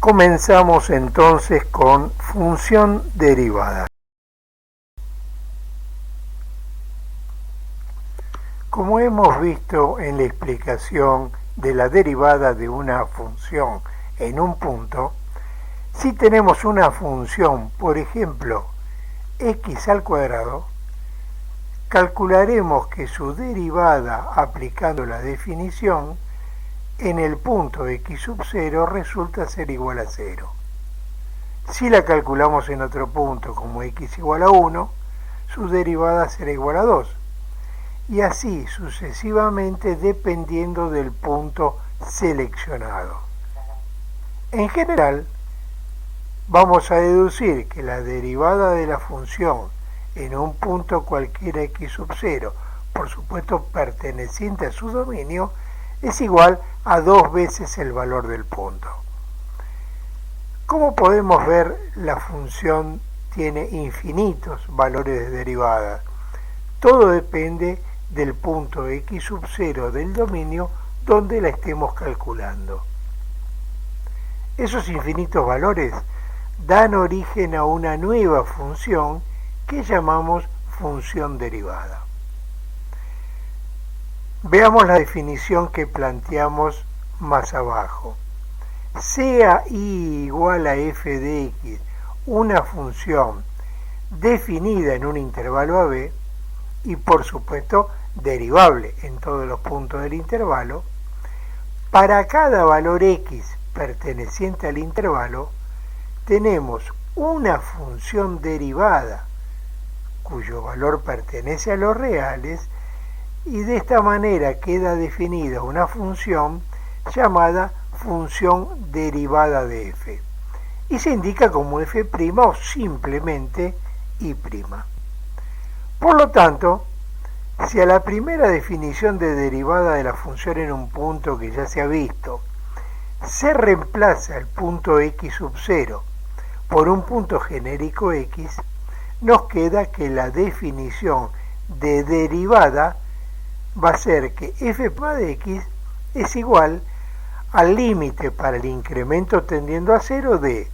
Comenzamos entonces con función derivada. Como hemos visto en la explicación de la derivada de una función en un punto, si tenemos una función, por ejemplo, x al cuadrado, calcularemos que su derivada aplicando la definición en el punto x sub 0 resulta ser igual a 0. Si la calculamos en otro punto como x igual a 1, su derivada será igual a 2. Y así sucesivamente dependiendo del punto seleccionado. En general, vamos a deducir que la derivada de la función en un punto cualquiera x sub 0, por supuesto perteneciente a su dominio, es igual a 2 veces el valor del punto. Como podemos ver, la función tiene infinitos valores de derivada. Todo depende del punto x sub 0 del dominio donde la estemos calculando. Esos infinitos valores dan origen a una nueva función que llamamos función derivada. Veamos la definición que planteamos más abajo. Sea y igual a f de x una función definida en un intervalo AB y por supuesto derivable en todos los puntos del intervalo, para cada valor x perteneciente al intervalo tenemos una función derivada cuyo valor pertenece a los reales, y de esta manera queda definida una función llamada función derivada de f, y se indica como f' o simplemente y'. Por lo tanto, si a la primera definición de derivada de la función en un punto que ya se ha visto, se reemplaza el punto x sub 0 por un punto genérico x, nos queda que la definición de derivada va a ser que f' de x es igual al límite para el incremento tendiendo a 0 de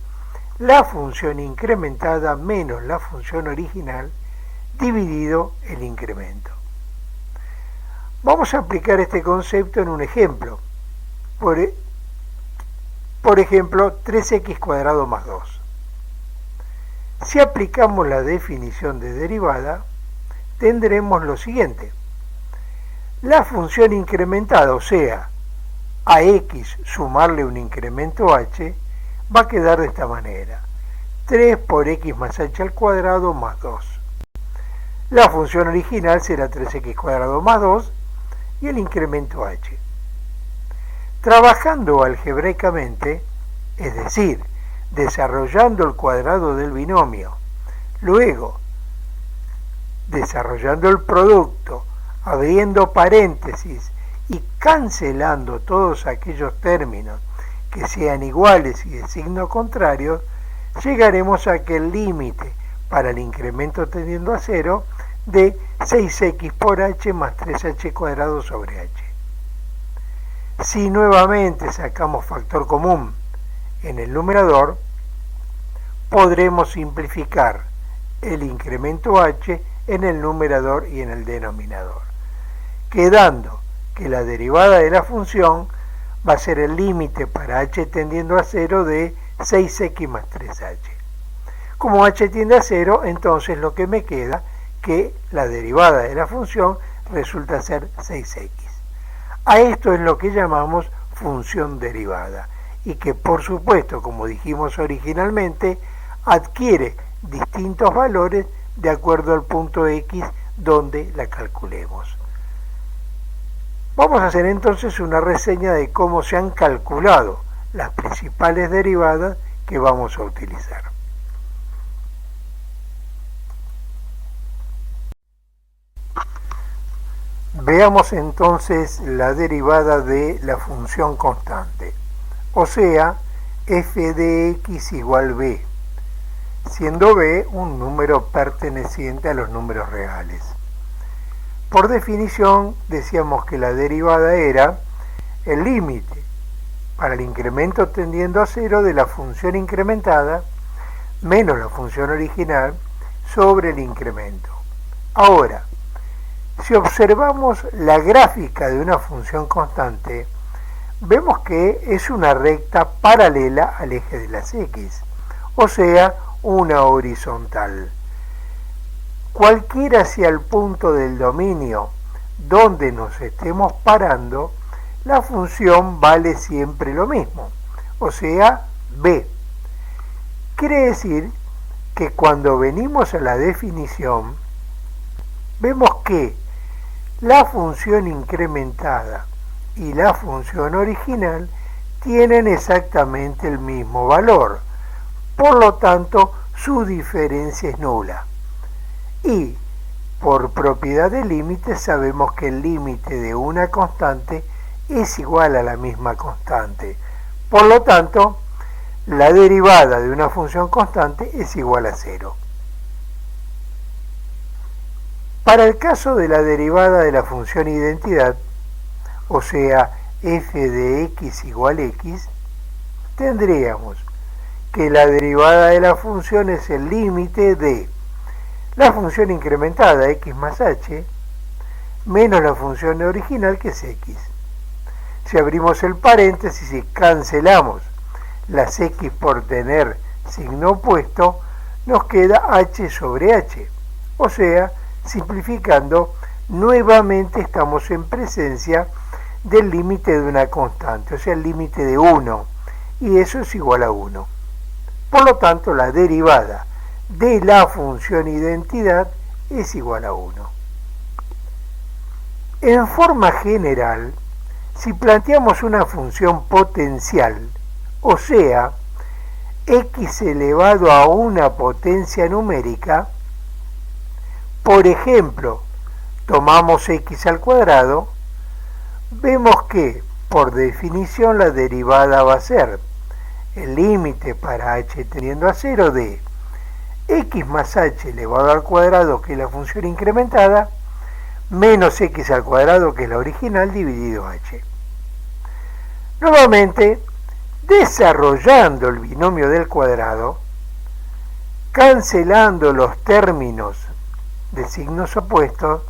la función incrementada menos la función original dividido el incremento. Vamos a aplicar este concepto en un ejemplo. Por ejemplo, 3x cuadrado más 2. Si aplicamos la definición de derivada, tendremos lo siguiente. La función incrementada, o sea, a x sumarle un incremento h, va a quedar de esta manera. 3 por x más h al cuadrado más 2. La función original será 3x cuadrado más 2 y el incremento h. Trabajando algebraicamente, es decir, desarrollando el cuadrado del binomio, luego desarrollando el producto, abriendo paréntesis y cancelando todos aquellos términos que sean iguales y de signo contrario, llegaremos a que el límite para el incremento tendiendo a 0 de 6x por h más 3h cuadrado sobre h. Si nuevamente sacamos factor común en el numerador, podremos simplificar el incremento h en el numerador y en el denominador, quedando que la derivada de la función va a ser el límite para h tendiendo a 0 de 6x más 3h. Como h tiende a 0, entonces lo que me queda que la derivada de la función resulta ser 6x. A esto es lo que llamamos función derivada, y que por supuesto, como dijimos originalmente, adquiere distintos valores de acuerdo al punto x donde la calculemos. Vamos a hacer entonces una reseña de cómo se han calculado las principales derivadas que vamos a utilizar. Veamos entonces la derivada de la función constante, o sea, f de x igual b, siendo b un número perteneciente a los números reales. Por definición, decíamos que la derivada era el límite para el incremento tendiendo a cero de la función incrementada menos la función original sobre el incremento. Ahora, si observamos la gráfica de una función constante, vemos que es una recta paralela al eje de las x, o sea, una horizontal. Cualquiera sea el punto del dominio donde nos estemos parando, la función vale siempre lo mismo, o sea, b. Quiere decir que cuando venimos a la definición, vemos que la función incrementada y la función original tienen exactamente el mismo valor, por lo tanto su diferencia es nula. Y por propiedad de límite sabemos que el límite de una constante es igual a la misma constante. Por lo tanto, la derivada de una función constante es igual a 0. Para el caso de la derivada de la función identidad, o sea, f de x igual x, tendríamos que la derivada de la función es el límite de la función incrementada x más h menos la función original que es x. Si abrimos el paréntesis y cancelamos las x por tener signo opuesto, nos queda h sobre h. O sea, simplificando, nuevamente estamos en presencia del límite de una constante, o sea, el límite de 1, y eso es igual a 1. Por lo tanto, la derivada de la función identidad es igual a 1. En forma general, si planteamos una función potencial, o sea, x elevado a una potencia numérica, por ejemplo, tomamos x al cuadrado, vemos que, por definición, la derivada va a ser el límite para h tendiendo a 0 de x más h elevado al cuadrado, que es la función incrementada, menos x al cuadrado, que es la original, dividido h. Nuevamente, desarrollando el binomio del cuadrado, cancelando los términos de signos opuestos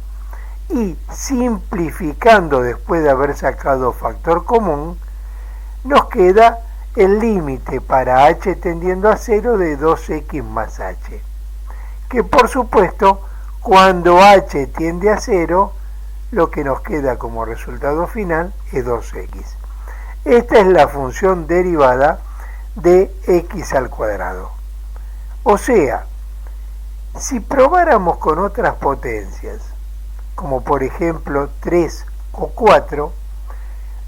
y simplificando después de haber sacado factor común, nos queda el límite para h tendiendo a 0 de 2x más h, que por supuesto, cuando h tiende a 0, lo que nos queda como resultado final es 2x. Esta es la función derivada de x al cuadrado. O sea, si probáramos con otras potencias, como por ejemplo 3 o 4,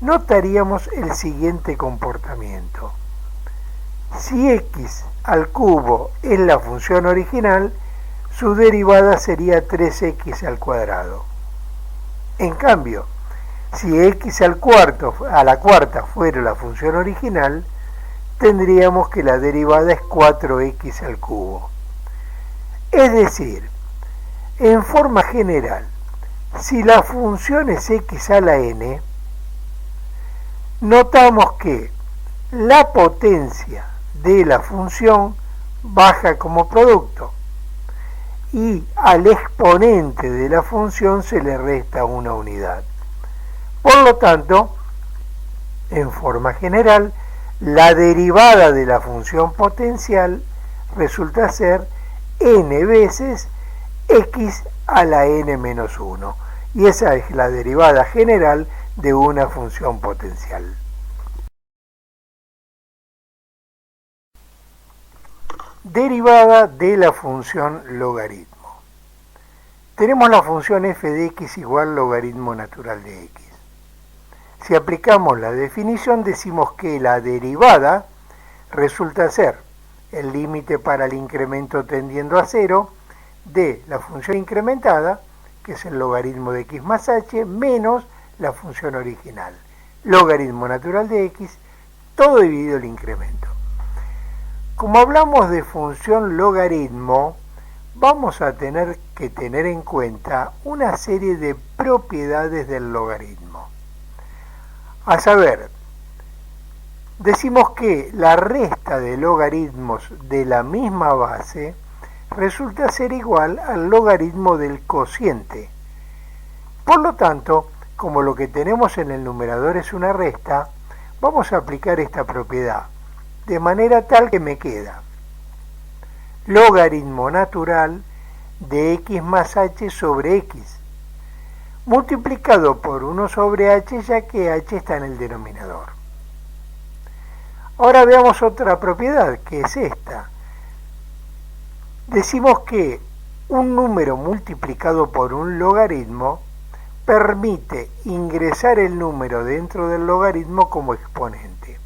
notaríamos el siguiente comportamiento. Si x al cubo es la función original, su derivada sería 3x al cuadrado. En cambio, si x a la cuarta fuera la función original, tendríamos que la derivada es 4x al cubo. Es decir, en forma general, si la función es x a la n, notamos que la potencia de la función baja como producto y al exponente de la función se le resta una unidad. Por lo tanto, en forma general, la derivada de la función potencial resulta ser n veces x a la n menos 1. Y esa es la derivada general de una función potencial. Derivada de la función logaritmo. Tenemos la función f de x igual logaritmo natural de x. Si aplicamos la definición, decimos que la derivada resulta ser el límite para el incremento tendiendo a 0 de la función incrementada, que es el logaritmo de x más h, menos la función original, logaritmo natural de x, todo dividido el incremento. Como hablamos de función logaritmo, vamos a tener que tener en cuenta una serie de propiedades del logaritmo. A saber, decimos que la resta de logaritmos de la misma base resulta ser igual al logaritmo del cociente. Por lo tanto, como lo que tenemos en el numerador es una resta, vamos a aplicar esta propiedad, de manera tal que me queda logaritmo natural de x más h sobre x, multiplicado por 1 sobre h, ya que h está en el denominador. Ahora veamos otra propiedad, que es esta. Decimos que un número multiplicado por un logaritmo permite ingresar el número dentro del logaritmo como exponente.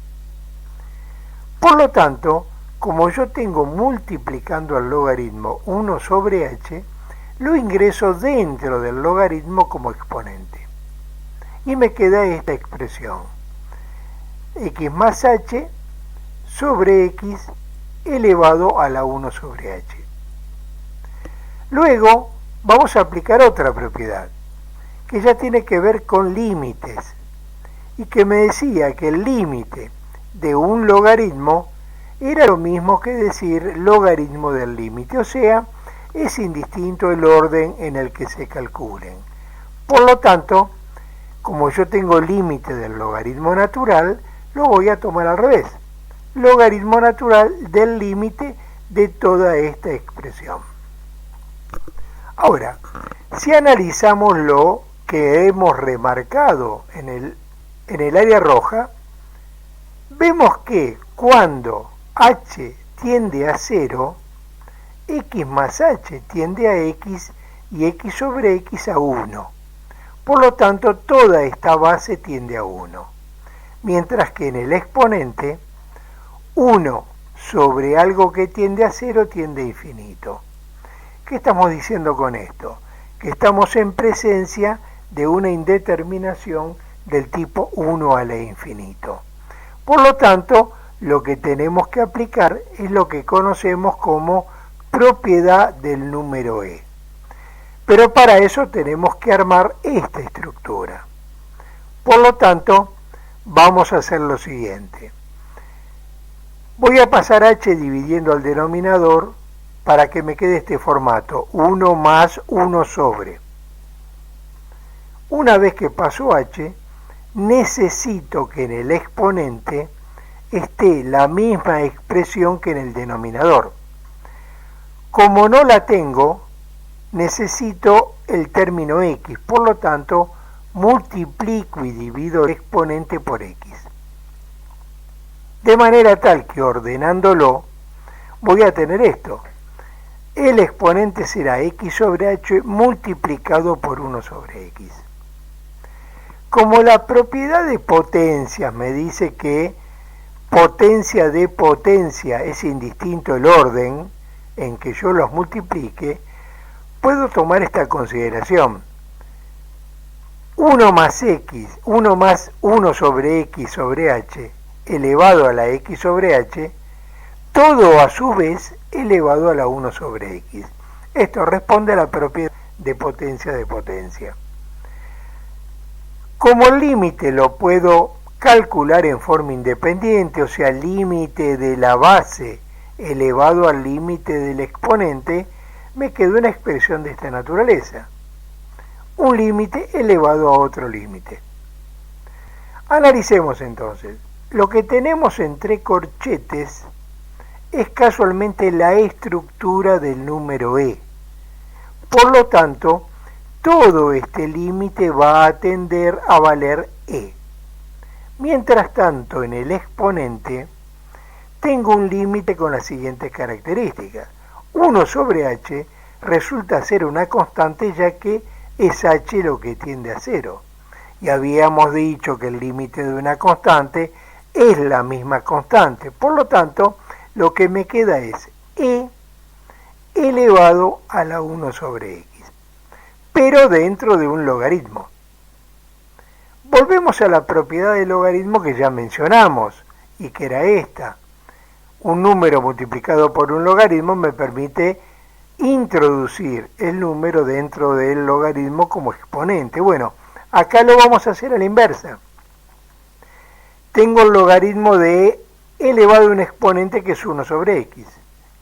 Por lo tanto, como yo tengo multiplicando al logaritmo 1 sobre h, lo ingreso dentro del logaritmo como exponente. Y me queda esta expresión, x más h sobre x elevado a la 1 sobre h. Luego vamos a aplicar otra propiedad, que ya tiene que ver con límites, y que me decía que el límite de un logaritmo era lo mismo que decir logaritmo del límite, o sea, es indistinto el orden en el que se calculen. Por lo tanto, como yo tengo límite del logaritmo natural, lo voy a tomar al revés. Logaritmo natural del límite de toda esta expresión. Ahora, si analizamos lo que hemos remarcado en el área roja, vemos que cuando h tiende a 0, x más h tiende a x y x sobre x a 1. Por lo tanto, toda esta base tiende a 1. Mientras que en el exponente, 1 sobre algo que tiende a 0 tiende a infinito. ¿Qué estamos diciendo con esto? Que estamos en presencia de una indeterminación del tipo 1 a la infinito. Por lo tanto, lo que tenemos que aplicar es lo que conocemos como propiedad del número e. Pero para eso tenemos que armar esta estructura. Por lo tanto, vamos a hacer lo siguiente. Voy a pasar h dividiendo al denominador para que me quede este formato, 1 más 1 sobre. Una vez que paso h, necesito que en el exponente esté la misma expresión que en el denominador. Como no la tengo, necesito el término x, por lo tanto, multiplico y divido el exponente por x. De manera tal que ordenándolo, voy a tener esto. El exponente será x sobre h multiplicado por 1 sobre x. Como la propiedad de potencias me dice que potencia de potencia es indistinto el orden en que yo los multiplique, puedo tomar esta consideración. 1 más x, 1 más 1 sobre x sobre h, elevado a la x sobre h, todo a su vez elevado a la 1 sobre x. Esto responde a la propiedad de potencia de potencia. Como el límite lo puedo calcular en forma independiente, o sea, límite de la base elevado al límite del exponente, me quedó una expresión de esta naturaleza. Un límite elevado a otro límite. Analicemos entonces. Lo que tenemos entre corchetes es casualmente la estructura del número e. Por lo tanto, todo este límite va a tender a valer e. Mientras tanto, en el exponente, tengo un límite con las siguientes características. 1 sobre h resulta ser una constante, ya que es h lo que tiende a 0. Y habíamos dicho que el límite de una constante es la misma constante. Por lo tanto, lo que me queda es e elevado a la 1 sobre x, pero dentro de un logaritmo. Volvemos a la propiedad del logaritmo que ya mencionamos, y que era esta. Un número multiplicado por un logaritmo me permite introducir el número dentro del logaritmo como exponente. Bueno, acá lo vamos a hacer a la inversa. tengo el logaritmo de elevado a un exponente que es 1 sobre x.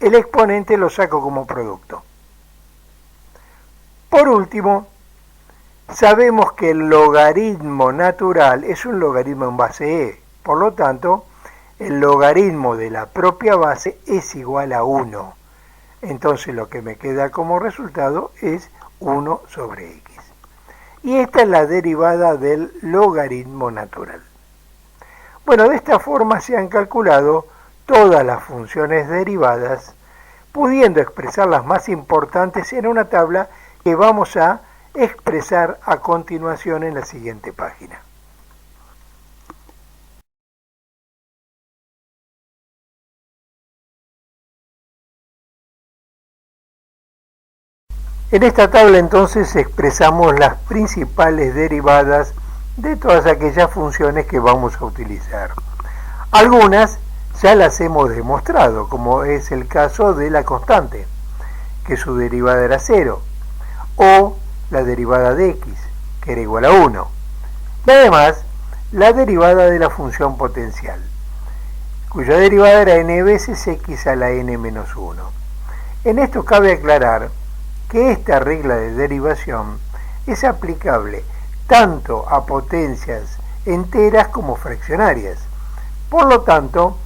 El exponente lo saco como producto. Por último, sabemos que el logaritmo natural es un logaritmo en base e. Por lo tanto, el logaritmo de la propia base es igual a 1. Entonces lo que me queda como resultado es 1 sobre x. Y esta es la derivada del logaritmo natural. Bueno, de esta forma se han calculado todas las funciones derivadas, pudiendo expresar las más importantes en una tabla que vamos a expresar a continuación en la siguiente página. En esta tabla entonces expresamos las principales derivadas de todas aquellas funciones que vamos a utilizar. Algunas ya las hemos demostrado, como es el caso de la constante, que su derivada era 0, o la derivada de x, que era igual a 1, y además la derivada de la función potencial, cuya derivada era n veces x a la n menos 1. En esto cabe aclarar que esta regla de derivación es aplicable tanto a potencias enteras como fraccionarias. Por lo tanto,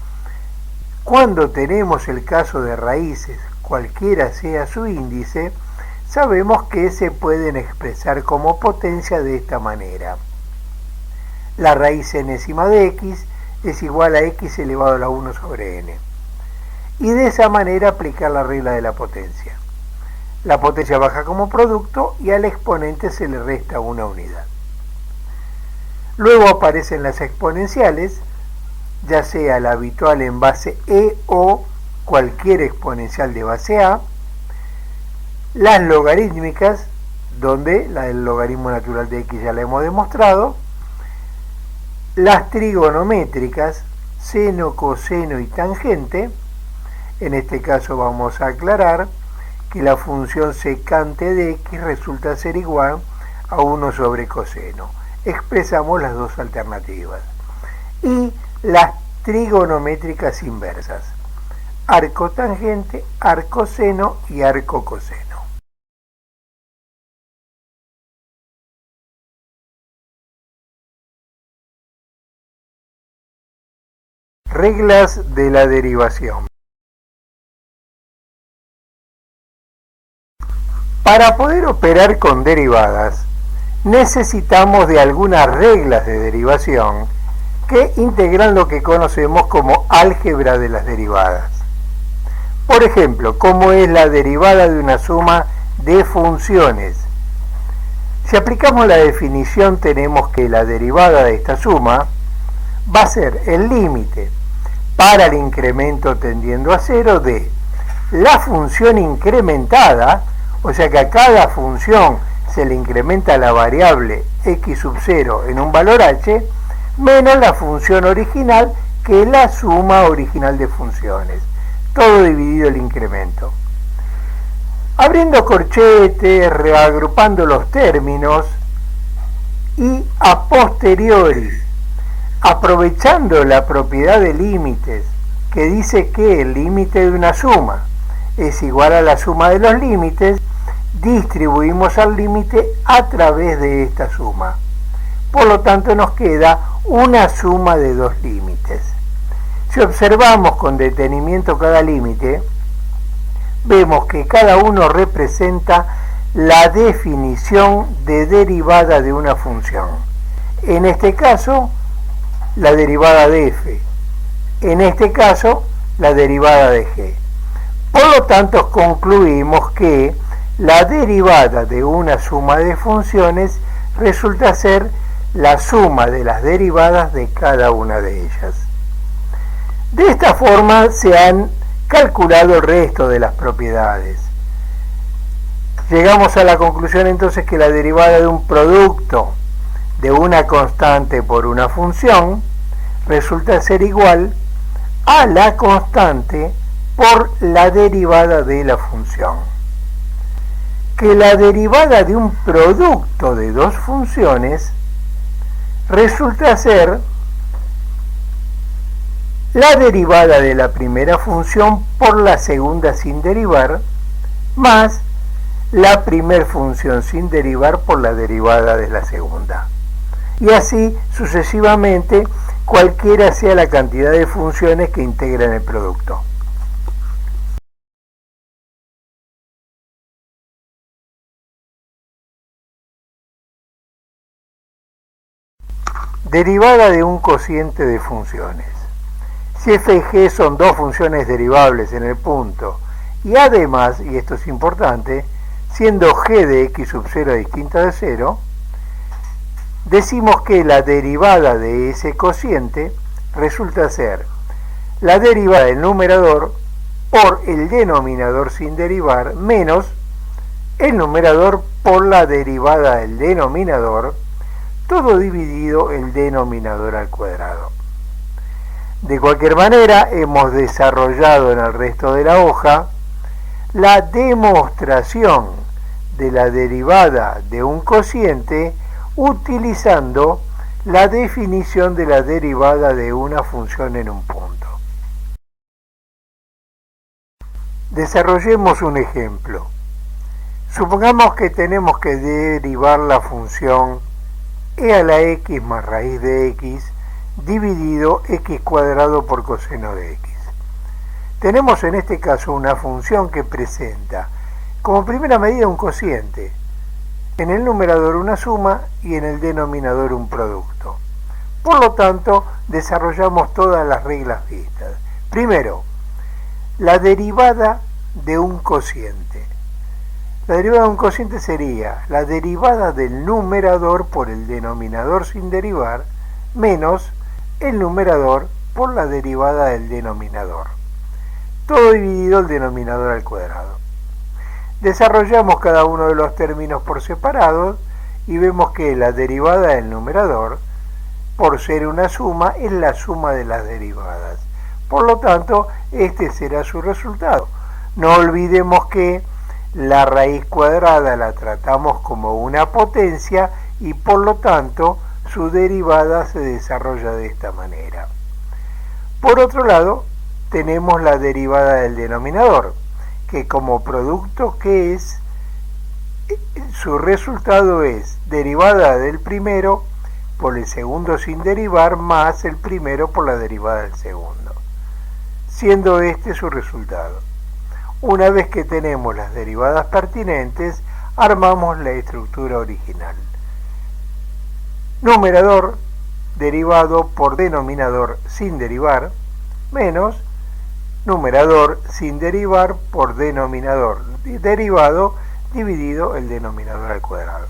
cuando tenemos el caso de raíces, cualquiera sea su índice, sabemos que se pueden expresar como potencia de esta manera. La raíz enésima de x es igual a x elevado a la 1 sobre n. Y de esa manera aplicar la regla de la potencia. La potencia baja como producto y al exponente se le resta una unidad. Luego aparecen las exponenciales, ya sea la habitual en base e o cualquier exponencial de base a, las logarítmicas, donde la del logaritmo natural de x ya la hemos demostrado, las trigonométricas, seno, coseno y tangente. En este caso vamos a aclarar que la función secante de x resulta ser igual a 1 sobre coseno. Expresamos las dos alternativas. Y las trigonométricas inversas, arco tangente, arco seno y arco coseno. Reglas de la derivación. Para poder operar con derivadas, necesitamos de algunas reglas de derivación que integran lo que conocemos como álgebra de las derivadas. Por ejemplo, ¿cómo es la derivada de una suma de funciones? Si aplicamos la definición, tenemos que la derivada de esta suma va a ser el límite para el incremento tendiendo a 0 de la función incrementada, o sea que a cada función se le incrementa la variable x sub 0 en un valor h, menos la función original, que es la suma original de funciones, todo dividido el incremento. Abriendo corchetes, reagrupando los términos y a posteriori, aprovechando la propiedad de límites, que dice que el límite de una suma es igual a la suma de los límites, distribuimos al límite a través de esta suma. Por lo tanto, nos queda una suma de dos límites. Si observamos con detenimiento cada límite, vemos que cada uno representa la definición de derivada de una función. En este caso, la derivada de f. En este caso, la derivada de g. Por lo tanto, concluimos que la derivada de una suma de funciones resulta ser la suma de las derivadas de cada una de ellas. De esta forma se han calculado el resto de las propiedades. Llegamos a la conclusión entonces que la derivada de un producto de una constante por una función resulta ser igual a la constante por la derivada de la función. Que la derivada de un producto de dos funciones resulta ser la derivada de la primera función por la segunda sin derivar, más la primera función sin derivar por la derivada de la segunda. Y así sucesivamente, cualquiera sea la cantidad de funciones que integran el producto. Derivada de un cociente de funciones. Si f y g son dos funciones derivables en el punto, y además, y esto es importante, siendo g de x sub 0 distinta de 0, decimos que la derivada de ese cociente resulta ser la derivada del numerador por el denominador sin derivar menos el numerador por la derivada del denominador, todo dividido el denominador al cuadrado. De cualquier manera, hemos desarrollado en el resto de la hoja la demostración de la derivada de un cociente utilizando la definición de la derivada de una función en un punto. Desarrollemos un ejemplo. Supongamos que tenemos que derivar la función e a la x más raíz de x dividido x cuadrado por coseno de x. Tenemos en este caso una función que presenta como primera medida un cociente, en el numerador una suma y en el denominador un producto. Por lo tanto, desarrollamos todas las reglas vistas. Primero, la derivada de un cociente. La derivada de un cociente sería la derivada del numerador por el denominador sin derivar menos el numerador por la derivada del denominador. Todo dividido el denominador al cuadrado. Desarrollamos cada uno de los términos por separado y vemos que la derivada del numerador, por ser una suma, es la suma de las derivadas. Por lo tanto, este será su resultado. No olvidemos que la raíz cuadrada la tratamos como una potencia y por lo tanto su derivada se desarrolla de esta manera. Por otro lado, tenemos la derivada del denominador, que como producto, ¿qué es? Su resultado es derivada del primero por el segundo sin derivar más el primero por la derivada del segundo, siendo este su resultado. Una vez que tenemos las derivadas pertinentes, armamos la estructura original. Numerador derivado por denominador sin derivar menos numerador sin derivar por denominador derivado dividido el denominador al cuadrado.